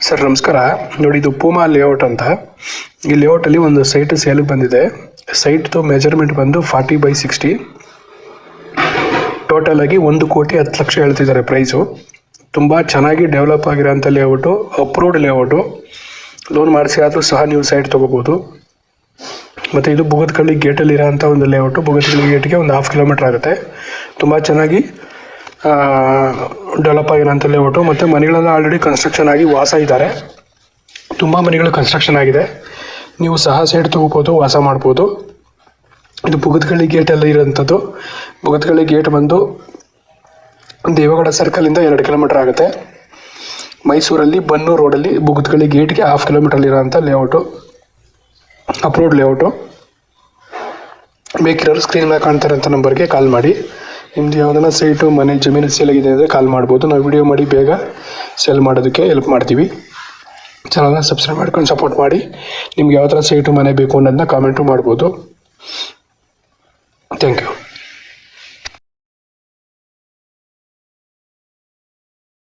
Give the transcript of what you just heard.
Sir ನಮಸ್ಕಾರ. ನೋಡಿ, ಇದು ಪೂಮಾ ಲೇಔಟ್ ಅಂತ. ಈ ಲೇಔಟಲ್ಲಿ ಒಂದು ಸೈಟ್ ಸೇಲಿಗೆ ಬಂದಿದೆ. ಸೈಟ್ದು ಮೆಜರ್ಮೆಂಟ್ ಬಂದು 40/60. ಟೋಟಲ್ ಆಗಿ 1,10,00,000 ಹೇಳ್ತಿದ್ದಾರೆ ಪ್ರೈಸು. ತುಂಬ ಚೆನ್ನಾಗಿ ಡೆವಲಪ್ ಆಗಿರೋಂಥ ಲೇಔಟು, ಅಪ್ರೂವ್ಡ್ ಲೇಔಟು. ಲೋನ್ ಮಾಡಿಸಿ ಆದರೂ ಸಹ ನೀವು ಸೈಟ್ ತೊಗೋಬೋದು. ಮತ್ತು ಇದು ಬುಗದಕಳ್ಳಿ ಗೇಟಲ್ಲಿರೋ ಅಂಥ ಒಂದು ಲೇಔಟು. ಬುಗದಕಳ್ಳಿ ಗೇಟ್ಗೆ ಒಂದು 1/2 ಕಿಲೋಮೀಟ್ರ್ ಆಗುತ್ತೆ. ತುಂಬ ಚೆನ್ನಾಗಿ ಡೆವಲಪ್ ಆಗಿರೋಂಥ ಲೇಔಟು. ಮತ್ತು ಮನೆಗಳೆಲ್ಲ ಆಲ್ರೆಡಿ ಕನ್ಸ್ಟ್ರಕ್ಷನ್ ಆಗಿ ವಾಸ ಇದ್ದಾರೆ. ತುಂಬ ಮನೆಗಳು ಕನ್ಸ್ಟ್ರಕ್ಷನ್ ಆಗಿದೆ. ನೀವು ಸಹ ಸೈಟ್ ತೊಗೋಬೋದು, ವಾಸ ಮಾಡ್ಬೋದು. ಇದು ಬುಗದಕಳ್ಳಿ ಗೇಟಲ್ಲಿ ಇರೋಂಥದ್ದು. ಬುಗದಕಳ್ಳಿ ಗೇಟ್ ಬಂದು ದೇವಗಡ ಸರ್ಕಲಿಂದ 2 ಕಿಲೋಮೀಟ್ರ್ ಆಗುತ್ತೆ. ಮೈಸೂರಲ್ಲಿ ಬನ್ನೂರು ರೋಡಲ್ಲಿ ಬುಗದಕಳ್ಳಿ ಗೇಟ್ಗೆ 1/2 ಕಿಲೋಮೀಟ್ರಲ್ಲಿರೋಂಥ ಲೇಔಟು, ಅಪ್ರೂವ್ಡ್ ಲೇಔಟು. ಬೇಕಿರೋರು ಸ್ಕ್ರೀನ್ ಮೇಲೆ ಕಾಣ್ತಾರಂಥ ನಂಬರ್ಗೆ ಕಾಲ್ ಮಾಡಿ. ನಿಮ್ಮದು ಯಾವುದನ್ನ ಸೈಟು, ಮನೆ, ಜಮೀನು ಸೇಲ್ ಆಗಿದೆ ಅಂದರೆ ಕಾಲ್ ಮಾಡ್ಬೋದು. ನಾವು ವಿಡಿಯೋ ಮಾಡಿ ಬೇಗ ಸೇಲ್ ಮಾಡೋದಕ್ಕೆ ಹೆಲ್ಪ್ ಮಾಡ್ತೀವಿ. ಚಾನಲ್ನ ಸಬ್ಸ್ಕ್ರೈಬ್ ಮಾಡ್ಕೊಂಡು ಸಪೋರ್ಟ್ ಮಾಡಿ. ನಿಮ್ಗೆ ಯಾವ ಥರ ಸೈಟು, ಮನೆ ಬೇಕು ಅನ್ನೋದನ್ನ ಕಾಮೆಂಟು ಮಾಡ್ಬೋದು. Thank you.